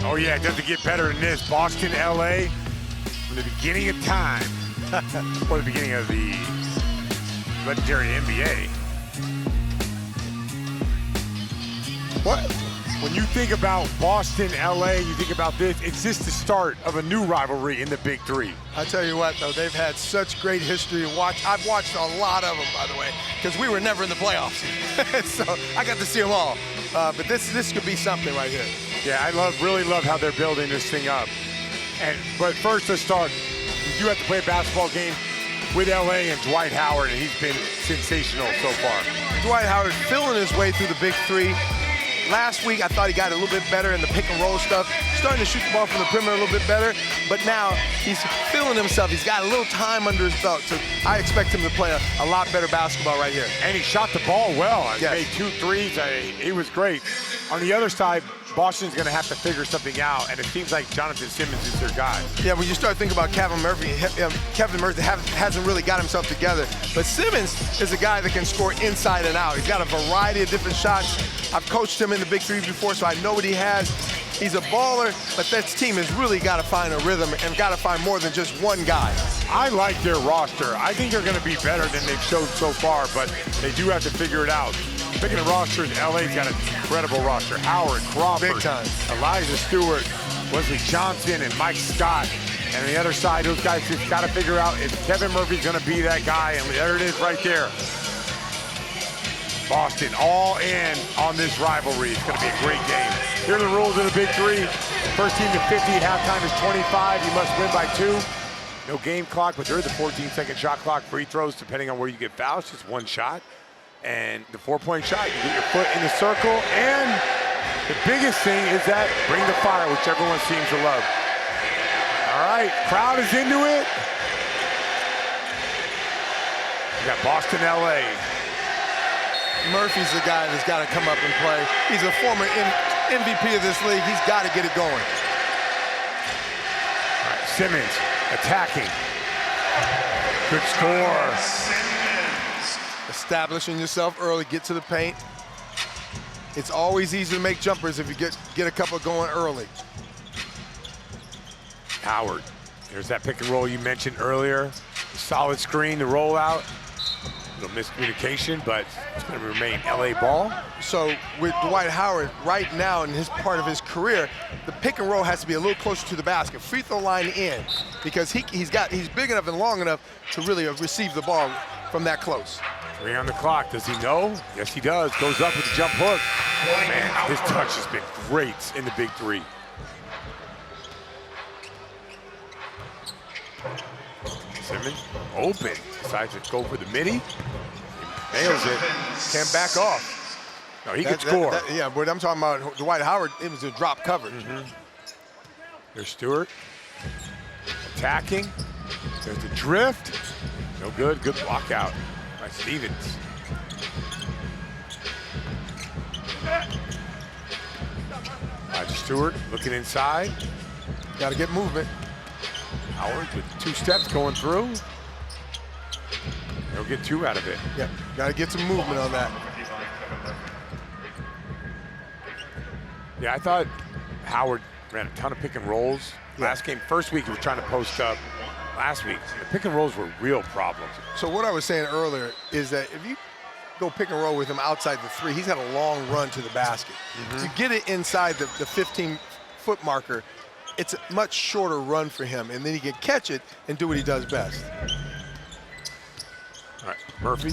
Oh yeah, it doesn't get better than this. Boston, LA, from the beginning of time, or the beginning of the legendary NBA. What? When you think about Boston, LA, you think about this, it's just the start of a new rivalry in the Big Three. I tell you what, though, they've had such great history. I've watched a lot of them, by the way, because we were never in the playoffs. So I got to see them all. But this could be something right here. Yeah, I really love how they're building this thing up. But first, let's start. You have to play a basketball game with LA and Dwight Howard, and he's been sensational so far. Dwight Howard feeling his way through the Big Three. Last week, I thought he got a little bit better in the pick and roll stuff, starting to shoot the ball from the perimeter a little bit better, but now he's feeling himself. He's got a little time under his belt, so I expect him to play a lot better basketball right here. And he shot the ball well. He Yes. made 2 threes. He was great. On the other side, Boston's going to have to figure something out, and it seems like Jonathan Simmons is their guy. Yeah, when you start thinking about Kevin Murphy hasn't really got himself together. But Simmons is a guy that can score inside and out. He's got a variety of different shots. I've coached him in the Big Three before, so I know what he has. He's a baller, but this team has really got to find a rhythm and got to find more than just one guy. I like their roster. I think they're going to be better than they've showed so far, but they do have to figure it out. Speaking of rosters, LA's got an incredible roster. Howard, Crawford, Big time. Elijah Stewart, Wesley Johnson, and Mike Scott. And on the other side, those guys just got to figure out if Kevin Murphy's going to be that guy, and there it is right there. Boston all in on this rivalry. It's going to be a great game. Here are the rules of the Big Three. First team to 50 at halftime is 25. You must win by 2. No game clock, but there is a 14-second shot clock. Free throws, depending on where you get fouled, just 1 shot. And the 4-point shot, you get your foot in the circle. And the biggest thing is that bring the fire, which everyone seems to love. All right, crowd is into it. You got Boston, LA. Murphy's the guy that's got to come up and play. He's a former MVP of this league. He's got to get it going. All right, Simmons attacking. Good score. Establishing yourself early, get to the paint. It's always easy to make jumpers if you get a couple going early. Howard, there's that pick and roll you mentioned earlier. Solid screen to roll out. A little miscommunication, but it's going to remain LA ball. So with Dwight Howard right now in his part of his career, the pick and roll has to be a little closer to the basket, free throw line in, because he's big enough and long enough to really receive the ball from that close. 3 on the clock. Does he know? Yes, he does. Goes up with the jump hook. Man, his touch has been great in the Big Three. Simmons open. Decides to go for the midi. He nails it. Can't back off. No, he can score. Yeah, but I'm talking about Dwight Howard. It was a drop coverage. There's Stewart. Attacking. There's the drift. No good. Good block out by Stevens. Elijah Stewart looking inside. Got to get movement. Howard with 2 steps going through. He'll get 2 out of it. Yeah, got to get some movement on that. Yeah, I thought Howard ran a ton of pick and rolls. Last game, first week he was trying to post up. Last week, the pick and rolls were real problems. So what I was saying earlier is that if you go pick and roll with him outside the 3, he's had a long run to the basket. To get it inside the 15-foot marker, it's a much shorter run for him, and then he can catch it and do what he does best. All right, Murphy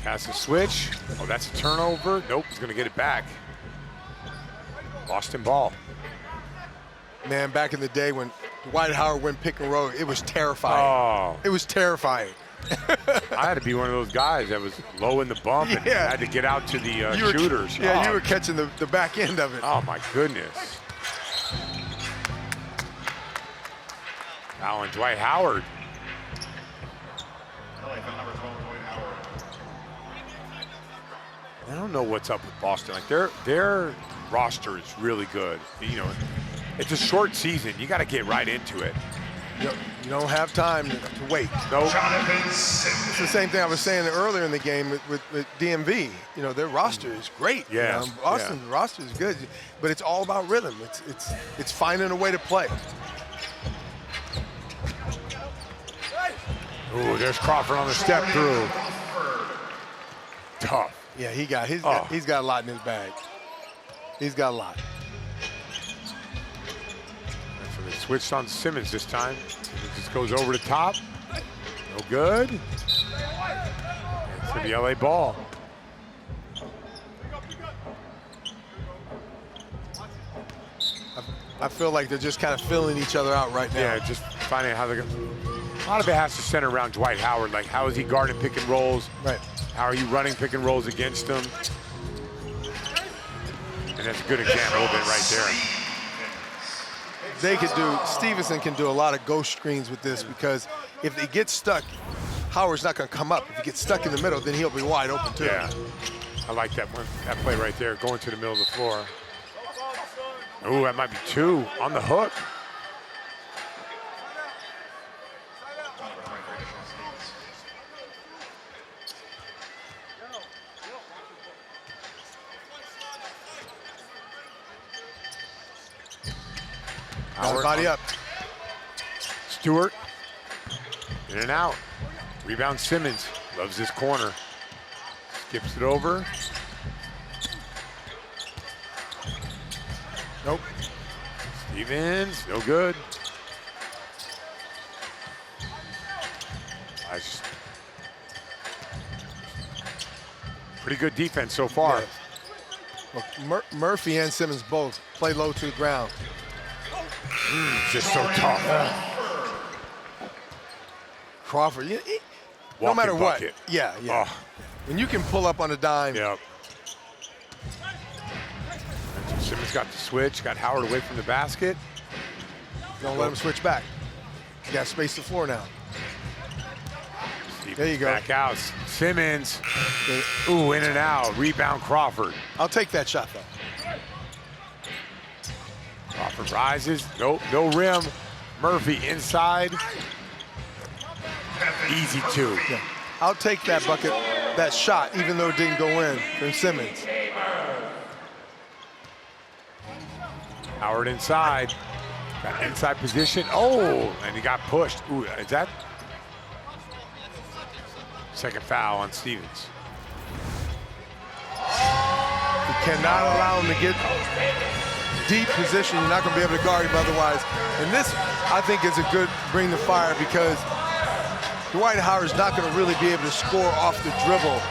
has a switch. Oh, that's a turnover. Nope, he's going to get it back. Boston ball. Man, back in the day when Dwight Howard went pick and roll, it was terrifying. Oh. It was terrifying. I had to be one of those guys that was low in the bump and had to get out to the shooters. You were catching the back end of it. Oh, my goodness. Now on Dwight Howard. I don't know what's up with Boston. Like their roster is really good. You know, it's a short season. You got to get right into it. You don't have time to wait. Nope. It's the same thing I was saying earlier in the game with DMV. You know, their roster is great. Yeah. You know, Boston's roster is good, but it's all about rhythm. It's finding a way to play. Ooh, there's Crawford on the step through. Tough. Yeah, he's got a lot in his bag. He's got a lot. So they switched on Simmons this time. It just goes over the top. No good. It's going to be LA ball. I feel like they're just kind of filling each other out right now. Yeah, just finding out how they're going to. A lot of it has to center around Dwight Howard. Like, how is he guarding pick and rolls? Right. How are you running pick and rolls against him? And that's a good example of it right there. Stevenson can do a lot of ghost screens with this, because if they get stuck, Howard's not going to come up. If he gets stuck in the middle, then he'll be wide open too. Yeah, I like that one. That play right there, going to the middle of the floor. Ooh, that might be 2 on the hook. Howard, body up. Stewart, in and out. Rebound Simmons, loves this corner. Skips it over. Nope. Stevens, no good. Nice. Pretty good defense so far. Yeah. Well, Murphy and Simmons both play low to the ground. Just so tough. Crawford, no matter what. Bucket. Yeah. Oh. When you can pull up on a dime. Yep. Simmons got the switch, got Howard away from the basket. Don't let him switch back. You got to space the floor now. Stevens there you go. Back out. Simmons. Ooh, in and out. Rebound Crawford. I'll take that shot, though. Crawford rises. Nope, no rim. Murphy inside. Easy 2. Yeah. I'll take that bucket, that shot, even though it didn't go in from Simmons. Howard inside. Got inside position. Oh, and he got pushed. Ooh, is that? Second foul on Stevens. You cannot allow him to get deep position. You're not going to be able to guard him otherwise. And this, I think, is a good bring the fire, because Dwight Howard's not going to really be able to score off the dribble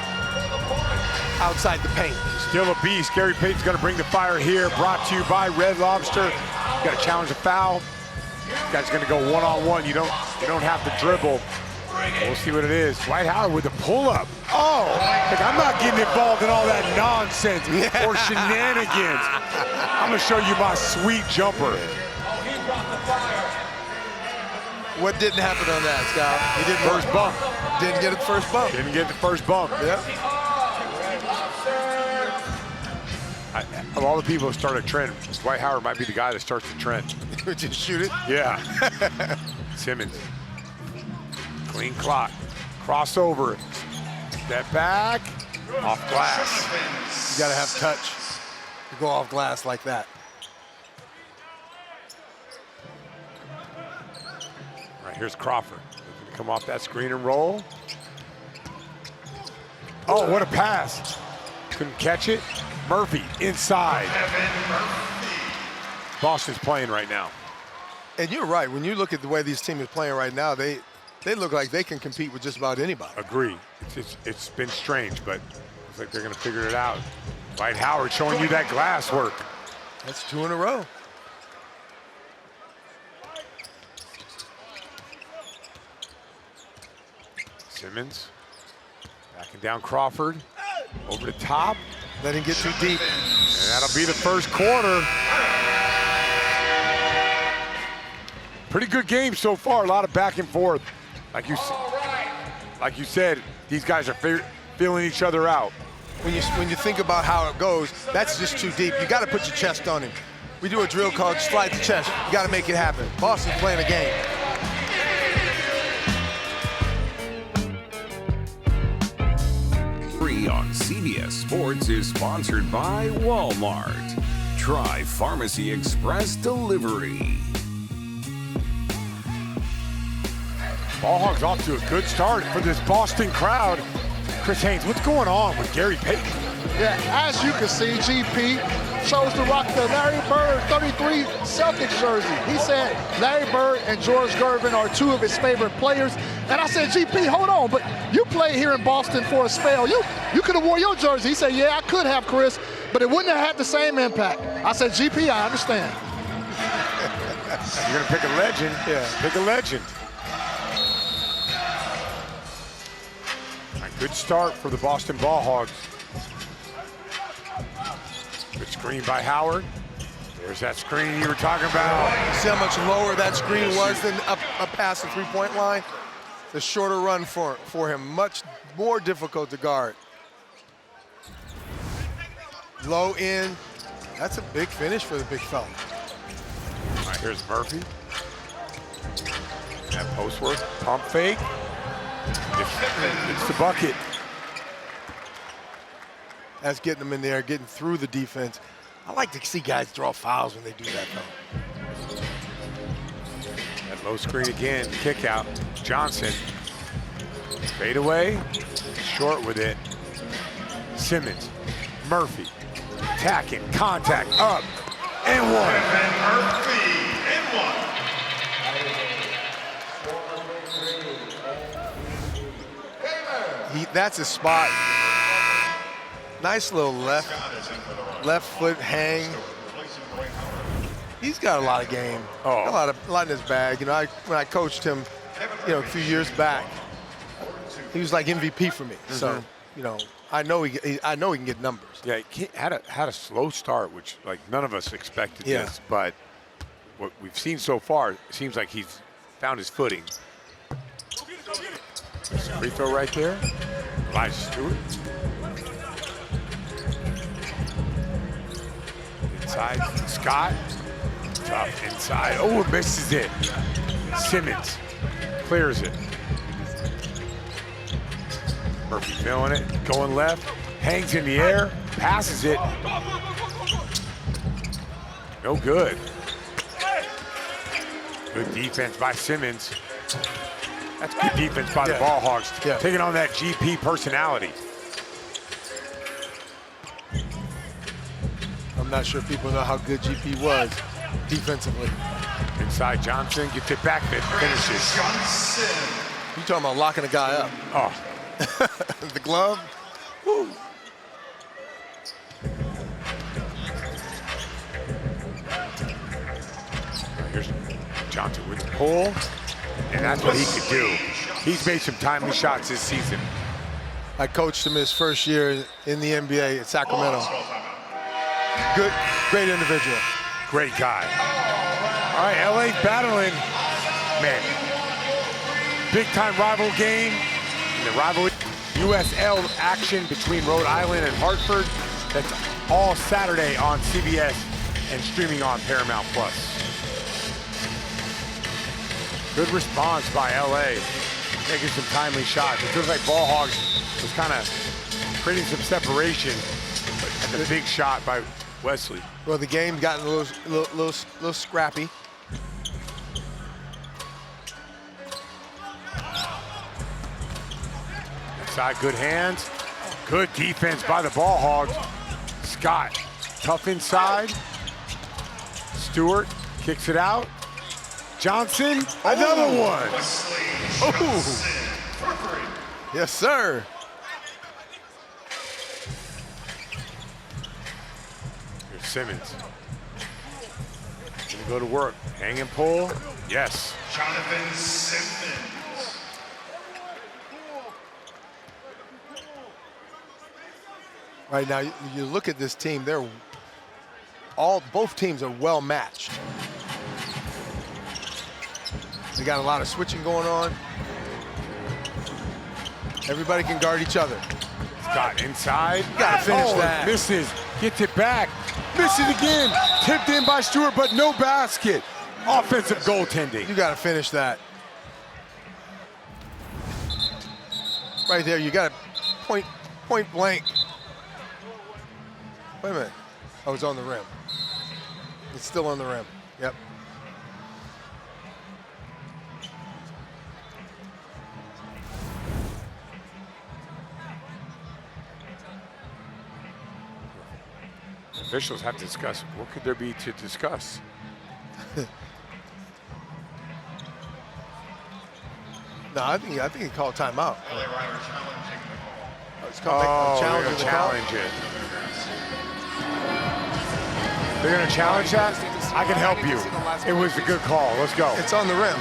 outside the paint. Still a beast. Gary Payton's going to bring the fire here. Brought to you by Red Lobster. Got to challenge a foul. This guy's going to go one-on-one. You don't have to dribble. We'll see what it is. Dwight Howard with a pull-up. Oh, like, I'm not getting involved in all that nonsense or shenanigans. I'm going to show you my sweet jumper. What didn't happen on that, Scott? He didn't First bump. Didn't get the first bump. Didn't get the first bump. Yeah. Of all the people who start a trend, Dwight Howard might be the guy that starts the trend. Just shoot it? Yeah. Simmons. Clean clock. Crossover. Step back. Off glass. You got to have touch to go off glass like that. All right, here's Crawford. Looking to come off that screen and roll. Oh, what a pass. Couldn't catch it. Murphy inside. Boston's playing right now. And you're right. When you look at the way these teams are playing right now, they look like they can compete with just about anybody. Agree. It's been strange, but it's like they're going to figure it out. Dwight Howard showing you that glass work. That's 2 in a row. Simmons backing down Crawford. Over the top. Let him get too deep. And that'll be the first quarter. Pretty good game so far. A lot of back and forth. Like you said, these guys are feeling each other out. When you think about how it goes, that's just too deep. You got to put your chest on him. We do a drill called slide the chest. You got to make it happen. Boston's playing a game. 3 on CBS Sports is sponsored by Walmart. Try Pharmacy Express Delivery. Ballhogs off to a good start for this Boston crowd. Chris Haynes, what's going on with Gary Payton? Yeah, as you can see, GP chose to rock the Larry Bird 33 Celtics jersey. He said Larry Bird and George Gervin are two of his favorite players. And I said, GP, hold on, but you played here in Boston for a spell. You could have wore your jersey. He said, yeah, I could have, Chris, but it wouldn't have had the same impact. I said, GP, I understand. You're going to pick a legend. Yeah, pick a legend. Good start for the Boston Ballhogs. Good screen by Howard. There's that screen you were talking about. See how much lower that screen was than up past the three-point line? The shorter run for him, much more difficult to guard. Low in. That's a big finish for the big fella. All right, here's Murphy. That post work, pump fake. It's the bucket. That's getting them in there, getting through the defense. I like to see guys draw fouls when they do that, though. That low screen again, kick out. Johnson. Fade away, short with it. Simmons, Murphy, attacking, contact, up, and one. Murphy, and one. That's a spot. Nice little left foot hang. He's got a lot of game. Oh. A lot in his bag. You know, when I coached him, a few years back, he was like MVP for me. So, I know he can get numbers. Yeah, he had a slow start, which like none of us expected this, but what we've seen so far, it seems like he's found his footing. There's a free throw right there. Elijah Stewart. Inside, Scott. Tough inside. Oh, it misses it. Simmons clears it. Murphy feeling it, going left, hangs in the air, passes it. No good. Good defense by Simmons. That's good defense by the Ballhogs, taking on that GP personality. I'm not sure people know how good GP was defensively. Inside Johnson gets it back, finishes. You talking about locking a guy up? Oh. The glove. Woo. Here's Johnson with the pull, and that's what he could do. He's made some timely shots this season. I coached him his first year in the NBA at Sacramento. Good, great individual. Great guy. All right, LA battling. Man, big time rival game. In the rivalry, USL action between Rhode Island and Hartford. That's all Saturday on CBS and streaming on Paramount+. Good response by LA, making some timely shots. It feels like Ballhogs was kind of creating some separation, and the big shot by Wesley. Well, the game got a little scrappy. Inside, good hands. Good defense by the Ballhogs. Scott, tough inside. Stewart kicks it out. Johnson, another one. Oh. Yes, sir. Here's Simmons. Gonna go to work. Hang and pull. Yes. Jonathan Simmons. Right now, you look at this team, both teams are well matched. They got a lot of switching going on. Everybody can guard each other. Scott inside. Gotta finish that. Misses. Gets it back. Misses again. Tipped in by Stewart, but no basket. Offensive goaltending. You gotta finish that. Right there, you gotta point blank. Wait a minute. Oh, it's on the rim. It's still on the rim. Yep. Officials have to discuss. What could there be to discuss? No, I think he called timeout. LA Rider challenging the ball. It's called challenging the call. Challenge it. They're gonna challenge that? I can help you. It was a good call. Let's go. It's on the rim.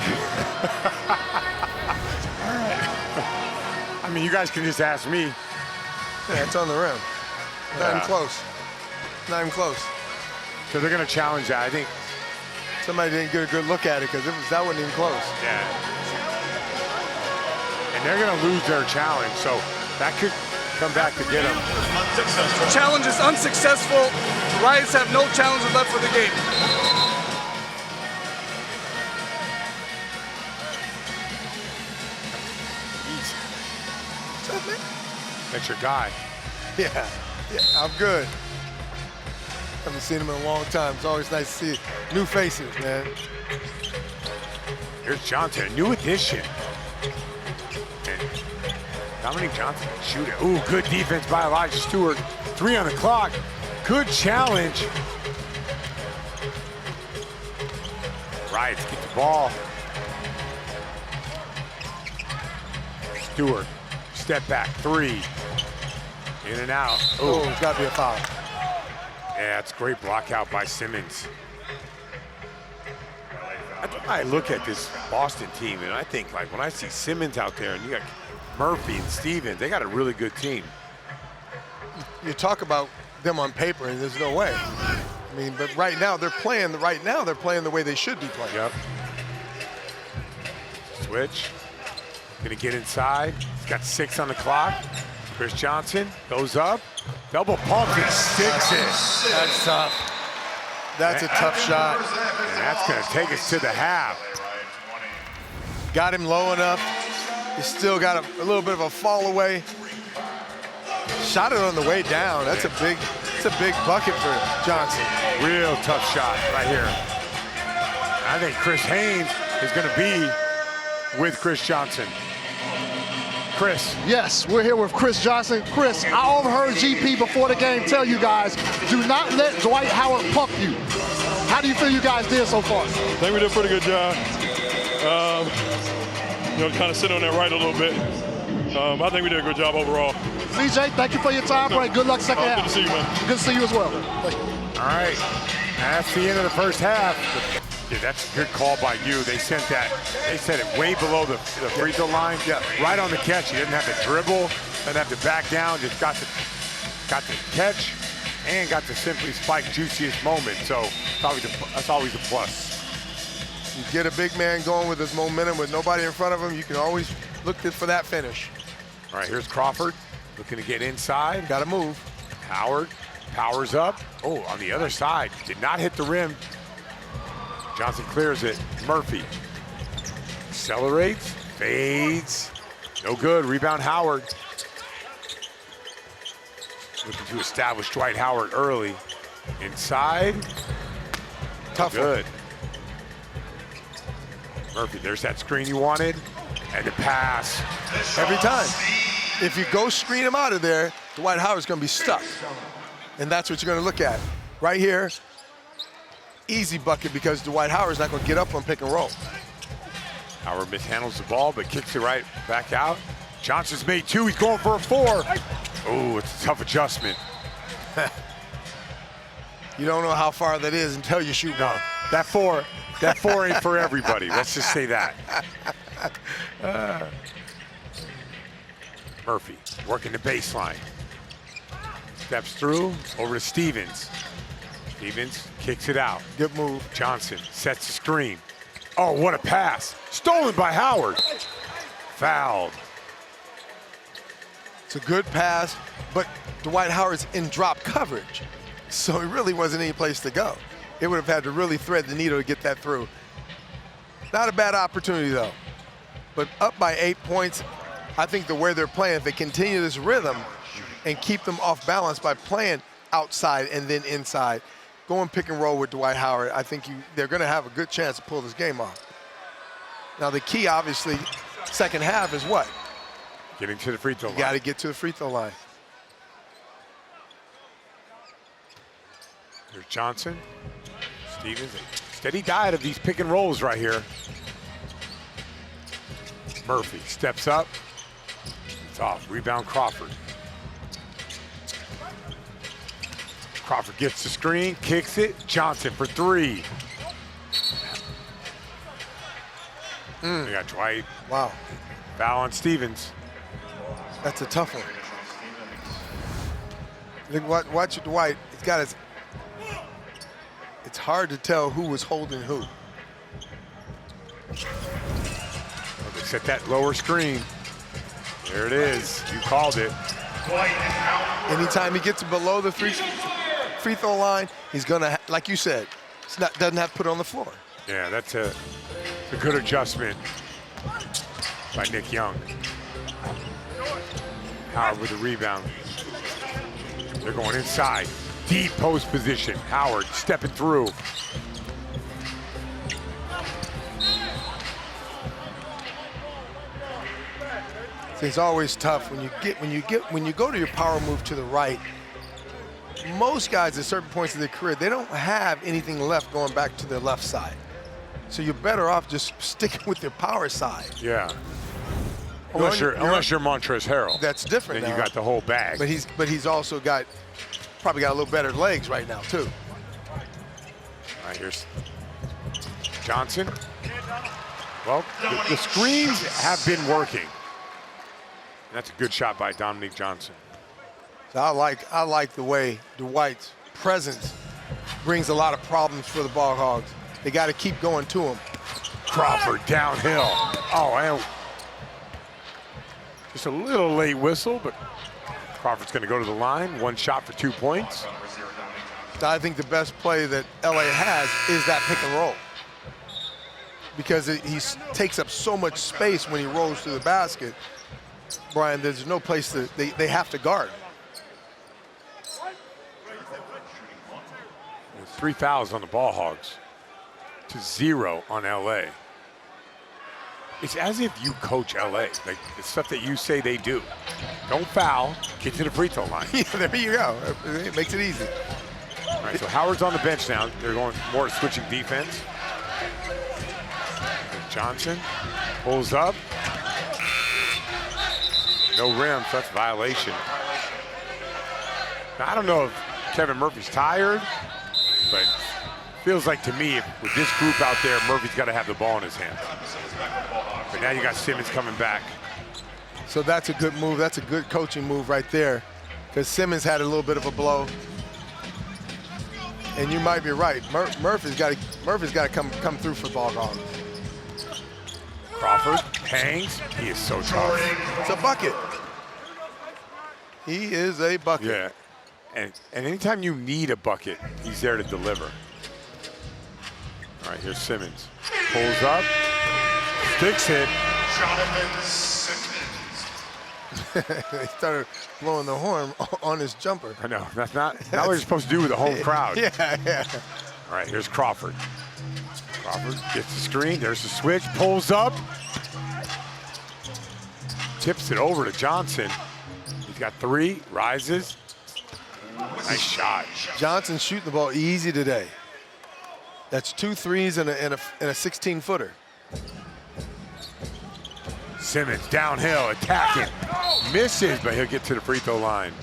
I mean, you guys can just ask me. Yeah, it's on the rim. Not even Yeah. close. Not even close. So they're gonna challenge that. I think. Somebody didn't get a good look at it because that wasn't even close. Yeah. And they're gonna lose their challenge, so that could come back to get them. Unsuccessful. Challenge is unsuccessful. Riots have no challenges left for the game. Easy. What's up, man? That's your guy. Yeah, I'm good. Haven't seen him in a long time. It's always nice to see new faces, man. Here's Johnson, a new addition. And Dominique Johnson can shoot it. Ooh, good defense by Elijah Stewart. 3 on the clock. Good challenge. Riots get the ball. Stewart, step back, 3. In and out. Oh, it's got to be a foul. Yeah, it's great block out by Simmons. I look at this Boston team and I think, like, when I see Simmons out there and you got Murphy and Stevens, they got a really good team. You talk about them on paper and there's no way. I mean, but right now they're playing the way they should be playing. Yep. Switch. Gonna get inside. He's got 6 on the clock. Chris Johnson goes up. Double pump and sticks it. That's tough. That's a tough shot. And that's gonna take us to the half. Got him low enough. He's still got a little bit of a fall away. Shot it on the way down. That's a big bucket for Johnson. Real tough shot right here. I think Chris Haynes is gonna be with Chris Johnson. Chris. Yes, we're here with Chris Johnson. Chris, I overheard GP before the game tell you guys, do not let Dwight Howard pump you. How do you feel you guys did so far? I think we did a pretty good job. Kind of sit on that right a little bit. I think we did a good job overall. CJ, thank you for your time, Brad. Good luck second half. Good to see you, man. Good to see you as well. Thank you. All right, that's the end of the first half. Yeah, that's a good call by you. They sent it way below the free throw line. Yeah. Right on the catch. He didn't have to dribble, didn't have to back down, just got the catch and got to simply spike juiciest moment. So that's always a plus. You get a big man going with his momentum with nobody in front of him, you can always look for that finish. All right, here's Crawford looking to get inside. Got to move. Howard powers up. Oh, on the other side, did not hit the rim. Johnson clears it. Murphy accelerates, fades. No good. Rebound Howard. Looking to establish Dwight Howard early. Inside. Tough. Good. Murphy, there's that screen you wanted. And the pass. Every time. If you go screen him out of there, Dwight Howard's going to be stuck. And that's what you're going to look at. Right here, easy bucket because Dwight Howard's not going to get up on pick and roll. Howard mishandles the ball, but kicks it right back out. Johnson's made 2. He's going for a 4. Oh, it's a tough adjustment. You don't know how far that is until you shoot one. That 4 ain't for everybody. Let's just say that. Murphy working the baseline. Steps through, over to Stevens. Stevens kicks it out. Good move. Johnson sets the screen. Oh, what a pass. Stolen by Howard. Fouled. It's a good pass, but Dwight Howard's in drop coverage. So it really wasn't any place to go. It would have had to really thread the needle to get that through. Not a bad opportunity though. But up by 8 points, I think the way they're playing, if they continue this rhythm, and keep them off balance by playing outside and then inside. Go and pick and roll with Dwight Howard. I think they're going to have a good chance to pull this game off. Now the key, obviously, second half is what? Getting to the free throw line. You got to get to the free throw line. There's Johnson. Stevens. Steady diet of these pick and rolls right here. Murphy steps up. It's off. Rebound Crawford. Crawford gets the screen, kicks it. Johnson for three. We got Dwight. Wow. Foul on Stevens. That's a tough one. Look, watch Dwight. He's got his. It's hard to tell who was holding who. They set that lower screen. There it is. You called it. Anytime he gets below the free throw line, he's gonna, like you said, doesn't have to put it on the floor. Yeah, that's a good adjustment by Nick Young. Howard with the rebound. They're going inside. Deep post position. Howard stepping through. It's always tough when you go to your power move to the right. Most guys at certain points of their career, they don't have anything left going back to their left side. So you're better off just sticking with your power side. Yeah. Unless you're Montrezl Harrell. That's different. Then now. you got the whole bag. But he's also probably got a little better legs right now too. All right, here's Johnson. Well, the screens have been working. That's a good shot by Dominique Johnson. So I like the way Dwight's presence brings a lot of problems for the BALLHOGS. They got to keep going to him. Crawford downhill. Oh, and just a little late whistle, but Crawford's going to go to the line. One shot for 2 points. I think the best play that LA has is that pick and roll, because he takes up so much space when he rolls to the basket. Brian, there's no place they have to guard. There's 3 fouls on the BALLHOGS to 0 on LA. It's as if you coach LA, like the stuff that you say they do. Don't foul, get to the free throw line. Yeah, there you go. It makes it easy. All right, so Howard's on the bench now. They're going more switching defense. Johnson pulls up. No rim, so that's a violation. Now, I don't know if Kevin Murphy's tired, but feels like to me, with this group out there, Murphy's got to have the ball in his hands. But now you got Simmons coming back. So that's a good move. That's a good coaching move right there, because Simmons had a little bit of a blow. And you might be right. Murphy's got to come through for BALLHOGS. Crawford hangs. He is so tough. It's a bucket. He is a bucket. Yeah. And anytime you need a bucket, he's there to deliver. All right, here's Simmons. Pulls up. Sticks it. Jonathan Simmons. They started blowing the horn on his jumper. I know. That's not what you're supposed to do with a home crowd. Yeah. All right, here's Crawford. Crawford gets the screen. There's the switch. Pulls up. Tips it over to Johnson. He's got 3. Rises. Nice shot. Johnson's shooting the ball easy today. That's 2 threes and a 16-footer. Simmons downhill, attacking. Misses, but he'll get to the free throw line.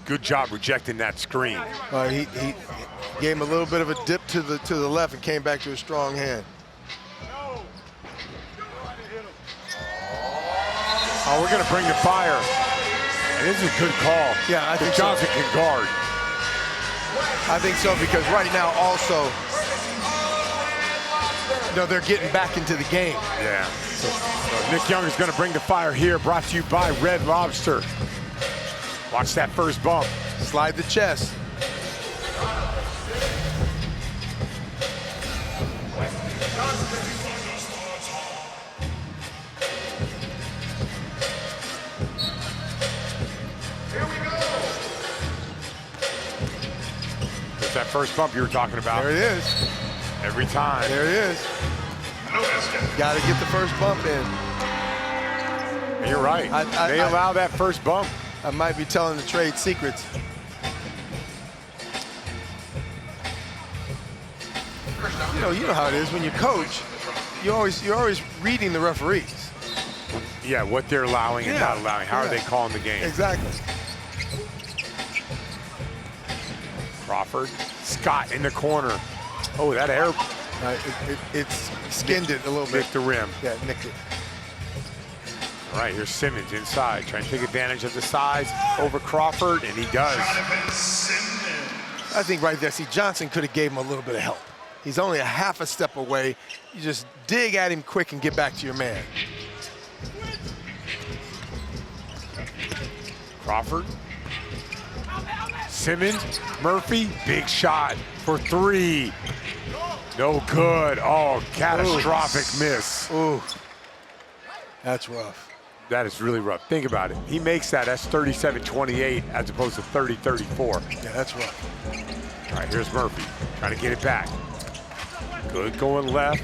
Good job rejecting that screen. He gave him a little bit of a dip to the left and came back to a strong hand. Oh, we're going to bring the fire. And this is a good call. Yeah, I think Johnson can guard. I think so, because right now also, they're getting back into the game. Yeah. So Nick Young is going to bring the fire here, brought to you by Red Lobster. Watch that first bump. Slide the chest. first bump you were talking about. There it is. Every time. There it is. Got to get the first bump in. And you're right. They allow that first bump. I might be telling the trade secrets. You know how it is when you coach. You're always reading the referees. Yeah, what they're allowing and not allowing. How are they calling the game? Exactly. Crawford, Scott in the corner. Oh, that air. It's skinned it a little bit. Nicked the rim. Yeah, nicked it. All right, here's Simmons inside, trying to take advantage of the size over Crawford, and he does. I think right there, see, Johnson could have gave him a little bit of help. He's only a half a step away. You just dig at him quick and get back to your man. Crawford. Simmons, Murphy, big shot for three. No good. Oh, catastrophic miss. Ooh, that's rough. That is really rough. Think about it. He makes that's 37-28 as opposed to 30-34. Yeah, that's rough. All right, here's Murphy trying to get it back. Good going left.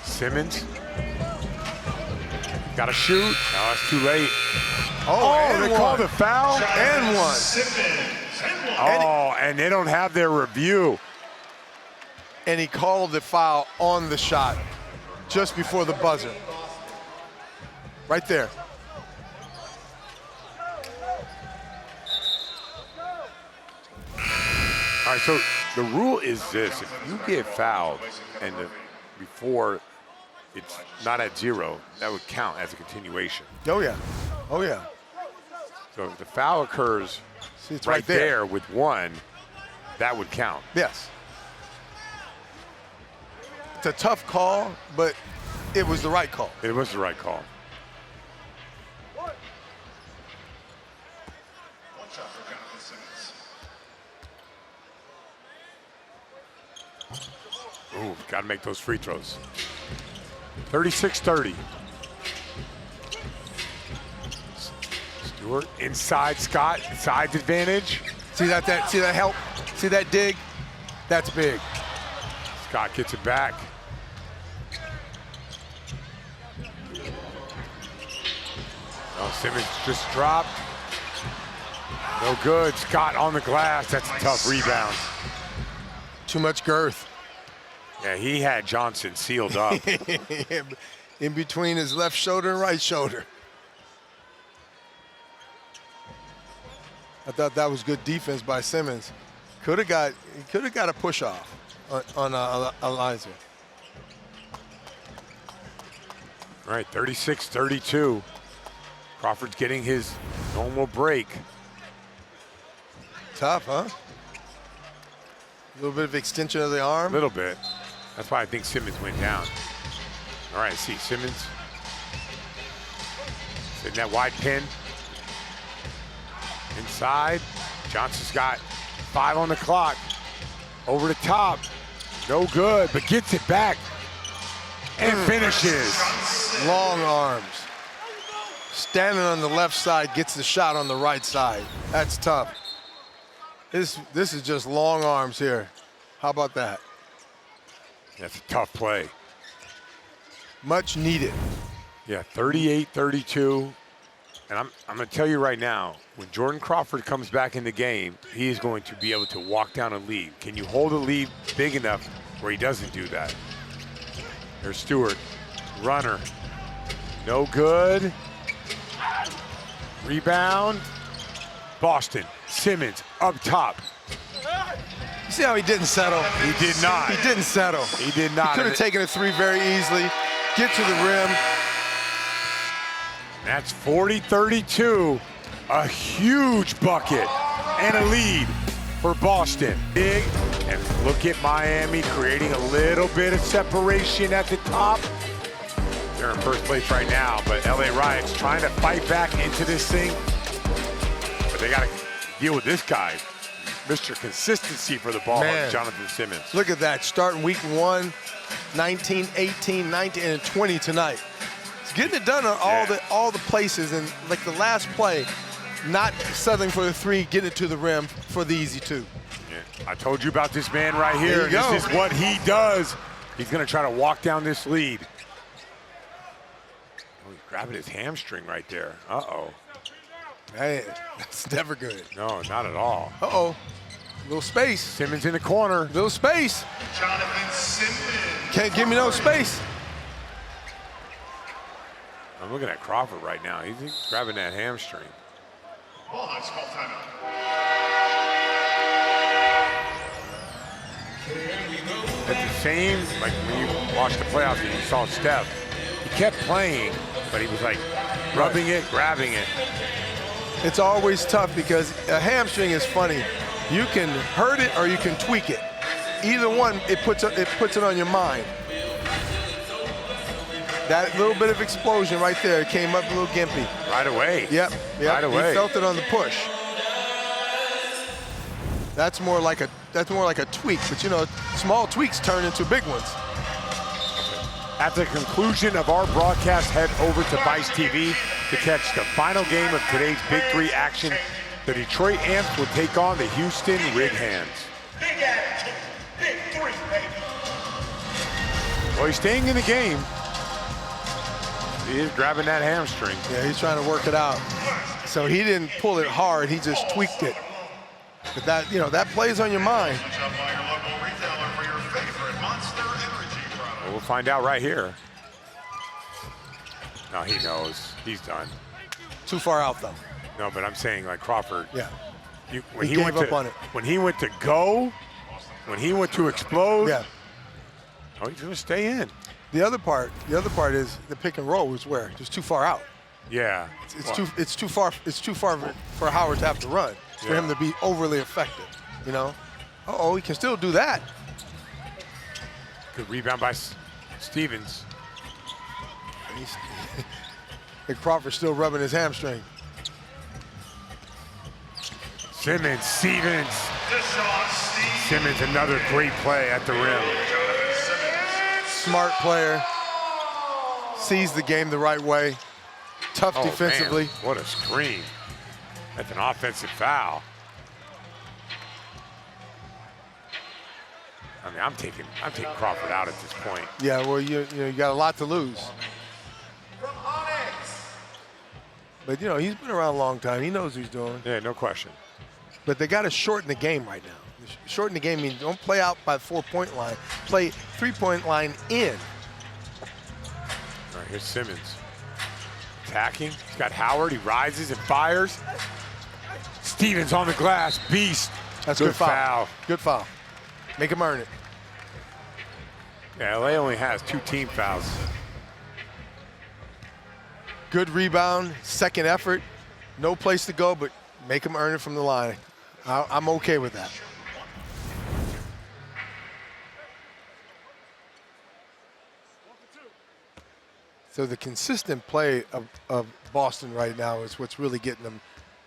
Simmons. Got to shoot. No, that's too late. Oh, they called a foul. And one. Oh, and they don't have their review. And he called the foul on the shot just before the buzzer. Right there. All right, so the rule is this. If you get fouled and before it's not at zero, that would count as a continuation. Oh, yeah. Oh, yeah. So if the foul occurs it's right there with one, that would count. Yes. It's a tough call, but it was the right call. It was the right call. Ooh, got to make those free throws. 36-30. Stewart inside Scott, sides advantage. See that help? See that dig? That's big. Scott gets it back. Oh, Simmons just dropped. No good. Scott on the glass. That's a tough rebound. Too much girth. Yeah, he had Johnson sealed up. In between his left shoulder and right shoulder. I thought that was good defense by Simmons. He could have got a push off on Eliza. All right, 36-32. Crawford's getting his normal break. Tough, huh? A little bit of extension of the arm. A little bit. That's why I think Simmons went down. All right, see, Simmons. In that wide pin. Inside. Johnson's got 5 on the clock. Over the top. No good, but gets it back. And finishes. Long arms. Standing on the left side, gets the shot on the right side. That's tough. This is just long arms here. How about that? That's a tough play. Much needed. Yeah, 38-32. And I'm going to tell you right now, when Jordan Crawford comes back in the game, he is going to be able to walk down a lead. Can you hold a lead big enough where he doesn't do that? There's Stewart, runner. No good. Rebound. Boston, Simmons up top. You see how he didn't settle? He did not. He didn't settle. He did not. He could have taken a three very easily, get to the rim. That's 40-32. A huge bucket and a lead for Boston. Big, and look at Miami creating a little bit of separation at the top. They're in first place right now, but LA Riot's trying to fight back into this thing. But they got to deal with this guy. Mr. Consistency for the ball, Jonathan Simmons. Look at that, starting week 1, 19, 18, 19, and 20 tonight. He's getting it done on all the places, and like the last play, not settling for the 3, getting it to the rim for the easy 2. Yeah. I told you about this man right here. There you go. This is what he does. He's going to try to walk down this lead. Oh, he's grabbing his hamstring right there. Uh-oh. Hey, that's never good. No, not at all. Uh-oh. Little space. Simmons in the corner. Little space. Jonathan Simmons. Can't give me no space. I'm looking at Crawford right now. He's grabbing that hamstring. Ballhogs call timeout. At the same, like when you watched the playoffs and you saw Steph, he kept playing, but he was like rubbing it, grabbing it. It's always tough because a hamstring is funny. You can hurt it or you can tweak it. Either one, it puts it on your mind. That little bit of explosion right there came up a little gimpy. Right away. Yep. Right away. He felt it on the push. That's more like a tweak, but you know, small tweaks turn into big ones. At the conclusion of our broadcast, head over to Vice TV to catch the final game of today's Big 3 action. The Detroit Amps will take on the Houston Rig Hands. Big action. Big 3, baby. Well, he's staying in the game. He is grabbing that hamstring. Yeah, he's trying to work it out. So he didn't pull it hard, he just tweaked it. But that, you know, that plays on your mind. Shop by your local retailer for your favorite Monster Energy product. Well, we'll find out right here. No, he knows. He's done. Too far out though. No, but I'm saying like Crawford. Yeah. When He gave up on it. When he went to go, when he went to explode. Yeah. Oh, he's gonna stay in. The other part is the pick and roll was where just too far out. Yeah. It's too far for Howard to have to run for him to be overly effective. You know. Uh-oh, he can still do that. Good rebound by Stevens. And Crawford's still rubbing his hamstring. Simmons, Stevens. Deshaun Stevens. Simmons, another great play at the rim. Jonathan Simmons. Smart player. Sees the game the right way. Tough defensively. Man, what a screen. That's an offensive foul. I mean, I'm taking Crawford out at this point. Yeah, well, you got a lot to lose. But, you know, he's been around a long time. He knows what he's doing. Yeah, no question. But they got to shorten the game right now. Shorten the game means don't play out by the 4-point line. Play 3-point line in. All right, here's Simmons. Attacking. He's got Howard. He rises and fires. Stevens on the glass. Beast. That's a good foul. Good foul. Make him earn it. Yeah, LA only has 2 team fouls. Good rebound, second effort. No place to go, but make him earn it from the line. I'm okay with that. So the consistent play of Boston right now is what's really getting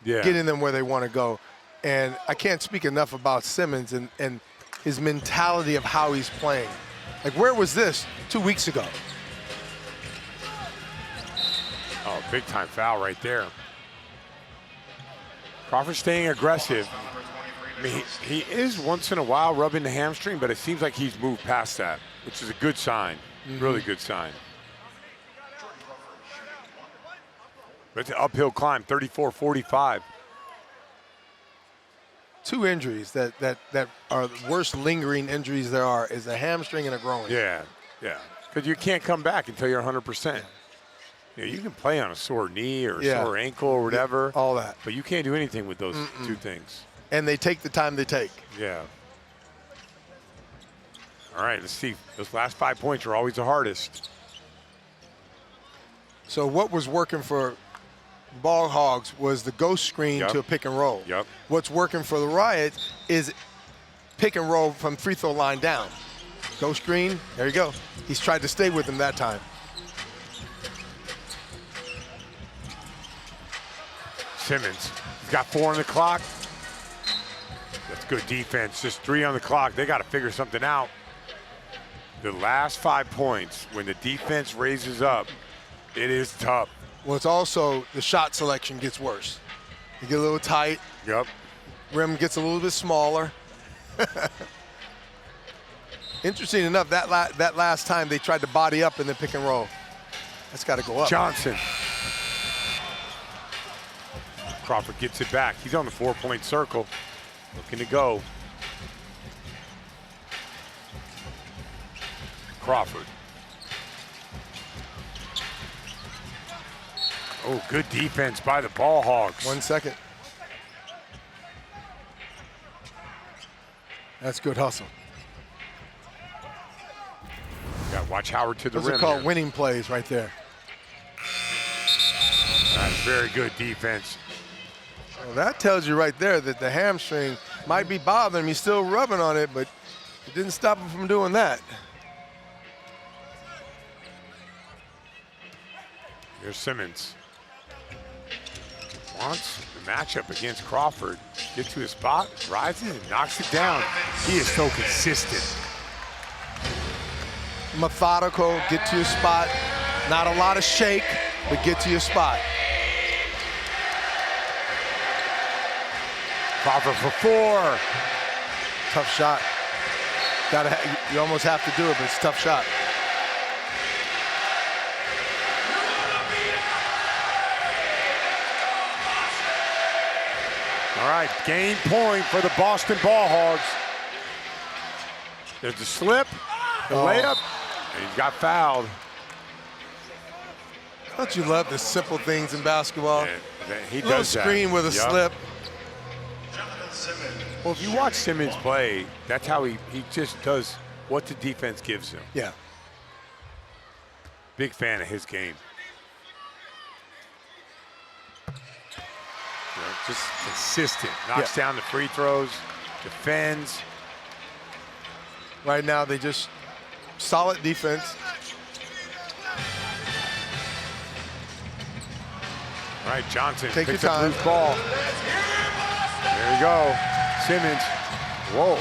them where they want to go. And I can't speak enough about Simmons and his mentality of how he's playing. Like, where was this 2 weeks ago? Oh, big time foul right there. Crawford staying aggressive. I mean, he is once in a while rubbing the hamstring, but it seems like he's moved past that, which is a good sign. Really good sign. But it's an uphill climb, 34-45. 2 injuries that are the worst lingering injuries there are is a hamstring and a groin. Yeah, yeah. Because you can't come back until you're 100%. You know, you can play on a sore knee or a sore ankle or whatever. All that. But you can't do anything with those 2 things. And they take the time they take. Yeah. All right, let's see. Those last 5 points are always the hardest. So what was working for BALLHOGS was the ghost screen to a pick and roll. Yep. What's working for the Riot is pick and roll from free throw line down. Ghost screen, there you go. He's tried to stay with him that time. Simmons, he's got 4 on the clock. That's good defense, just 3 on the clock. They got to figure something out. The last 5 points, when the defense raises up, it is tough. Well, it's also the shot selection gets worse. You get a little tight. Yep. Rim gets a little bit smaller. Interesting enough, that last time they tried to body up in the pick and roll. That's got to go up. Johnson. Crawford gets it back. He's on the 4-point circle. Looking to go. Crawford. Oh, good defense by the Ball Hogs. 1 second. That's good hustle. Got to watch Howard to the Those rim. are called here. winning plays right there. That's very good defense. Well, that tells you right there that the hamstring might be bothering him. He's still rubbing on it, but it didn't stop him from doing that. Here's Simmons. Wants the matchup against Crawford. Get to his spot, rises and knocks it down. He is so consistent. Methodical, get to your spot. Not a lot of shake, but get to your spot. Crawford for 4. Tough shot. You almost have to do it, but it's a tough shot. All right, game point for the Boston Ball Hogs. There's the slip, the layup, and he got fouled. Don't you love the simple things in basketball? He Little does that. screen with a Yep. slip. Well, if you watch Simmons play, that's how he just does what the defense gives him. Yeah. Big fan of his game. Just consistent. Knocks down the free throws, defends. Right now, they just solid defense. All right, Johnson Take picks your up time. loose ball. There you go. Simmons. Whoa.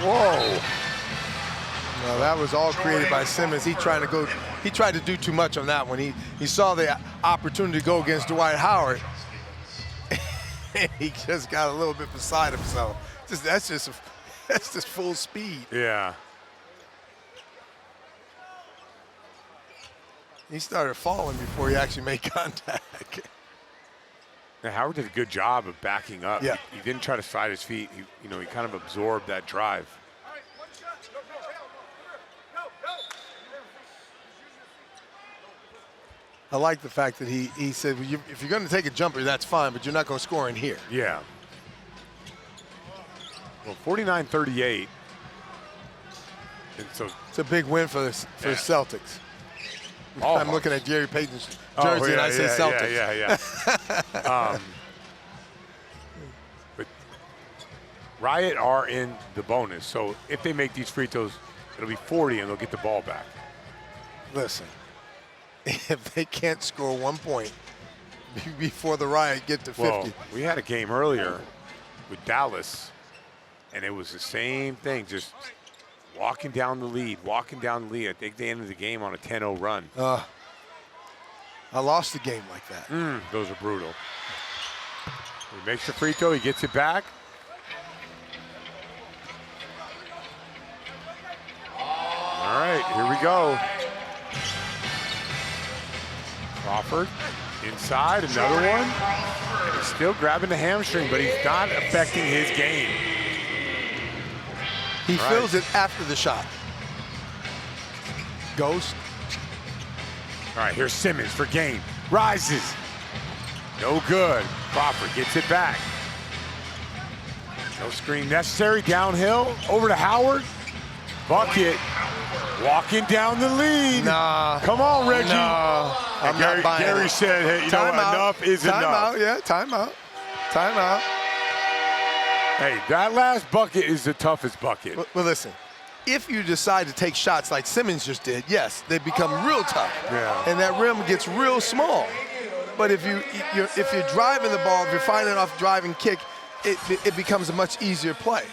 Whoa. No, that was all created by Simmons. He tried to do too much on that one. He saw the opportunity to go against Dwight Howard. He just got a little bit beside himself. That's just full speed. Yeah. He started falling before he actually made contact. Now, Howard did a good job of backing up. Yeah. He didn't try to slide his feet. He kind of absorbed that drive. I like the fact that he said, well, if you're going to take a jumper, that's fine, but you're not going to score in here. Yeah. Well, 49-38. And so It's a big win for the Celtics. Ball I'm Hogs. looking at Gary Payton's jersey and I say Celtics. Yeah. But Riot are in the bonus, so if they make these free throws, it'll be 40 and they'll get the ball back. Listen, if they can't score 1 point before the Riot get to 50. Well, we had a game earlier with Dallas, and it was the same thing, just walking down the lead. I think they ended the game on a 10-0 run. I lost the game like that. Those are brutal. He makes the free throw, he gets it back. All right, here we go. Crawford inside, another one. And he's still grabbing the hamstring, but he's not affecting his game. He Right. feels it after the shot. Ghost. All right, here's Simmons for game. Rises. No good. Crawford gets it back. No screen necessary. Downhill. Over to Howard. Bucket. Walking down the lead. Nah. Come on, Reggie. No. I'm not buying Gary it. said, hey, you know what? Enough is enough. Timeout, yeah, timeout. Timeout. Hey, that last bucket is the toughest bucket. Well, listen, if you decide to take shots like Simmons just did, yes, they become real tough. Yeah. And that rim gets real small. But if you're driving the ball, if you're finding off driving kick, it becomes a much easier play.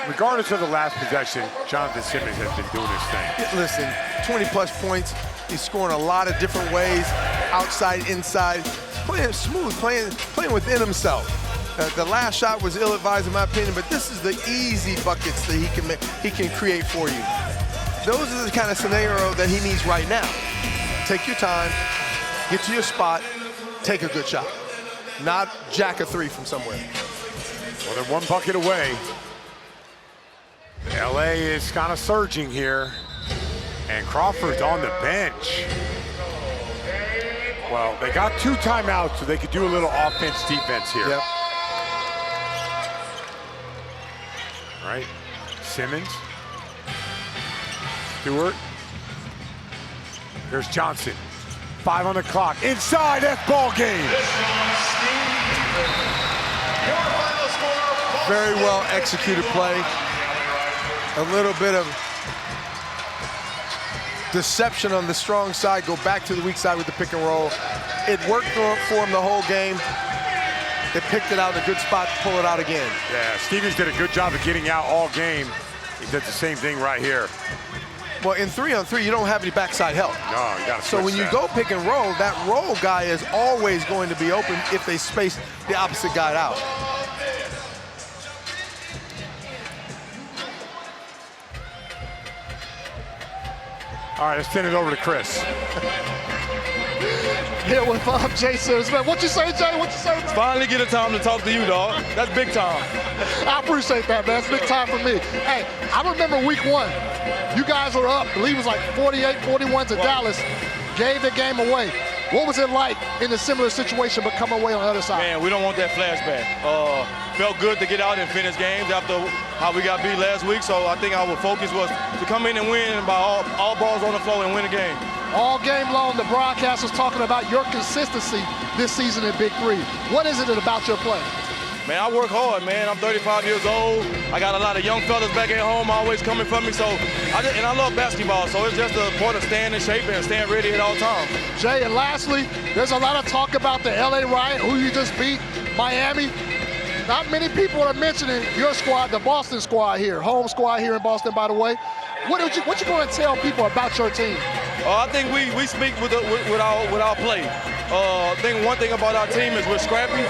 Regardless of the last possession, Jonathan Simmons has been doing his thing. Listen, 20-plus points. He's scoring a lot of different ways, outside, inside. playing smooth, playing within himself. The last shot was ill-advised in my opinion, but this is the easy buckets that he can create for you. Those are the kind of scenario that he needs right now. Take your time, get to your spot, take a good shot. Not jack a three from somewhere. Well, they're one bucket away. LA is kind of surging here. And Crawford's on the bench. Well, they got 2 timeouts, so they could do a little offense-defense here. Yep. All right, Simmons. Stewart. There's Johnson. 5 on the clock. Inside, that's ball game. Very well executed play. A little bit of deception on the strong side, go back to the weak side with the pick and roll. It worked for him the whole game. They picked it out in a good spot to pull it out again. Yeah, Stevens did a good job of getting out all game. He did the same thing right here. Well, in 3-on-3, you don't have any backside help. No, you got to So when you go pick and roll, that roll guy is always going to be open if they space the opposite guy out. All right, let's send it over to Chris. Here with Jay Simmons. Man, what you say, Jay? What you say? Finally get a time to talk to you, dog. That's big time. I appreciate that, man. It's big time for me. Hey, I remember week 1. You guys were up, I believe it was like 48-41 to Dallas. Gave the game away. What was it like in a similar situation but come away on the other side? Man, we don't want that flashback. Felt good to get out and finish games after how we got beat last week, so I think our focus was to come in and win by all balls on the floor and win the game. All game long, the broadcast was talking about your consistency this season in Big 3. What is it about your play? Man, I work hard, man. I'm 35 years old. I got a lot of young fellas back at home always coming for me, and I love basketball, so it's just a point of staying in shape and staying ready at all times. Jay, and lastly, there's a lot of talk about the LA Riot, who you just beat, Miami. Not many people are mentioning your squad, the Boston squad here, home squad here in Boston, by the way. What you going to tell people about your team? I think we speak with our play. I think one thing about our team is we're scrappy.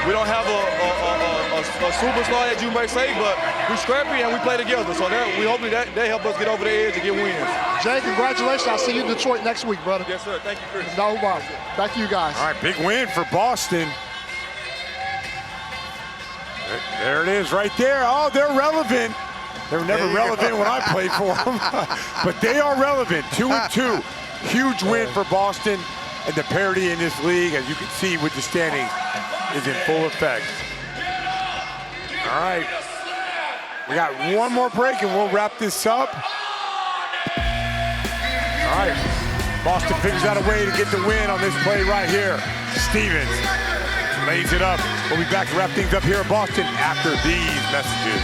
We don't have a superstar, as you may say, but we're scrappy and we play together. So we hope that they help us get over the edge and get wins. Jay, congratulations. I'll see you in Detroit next week, brother. Yes, sir. Thank you, Chris. No problem. Thank you, guys. All right, big win for Boston. There it is right there. Oh, they're relevant. They were never relevant when I played for them, but they are relevant. 2-2. Huge win for Boston, and the parity in this league, as you can see with the standings, is in full effect. All right, we got one more break and we'll wrap this up. All right, Boston figures out a way to get the win on this play right here. Stevens lays it up. We'll be back to wrap things up here in Boston after these messages.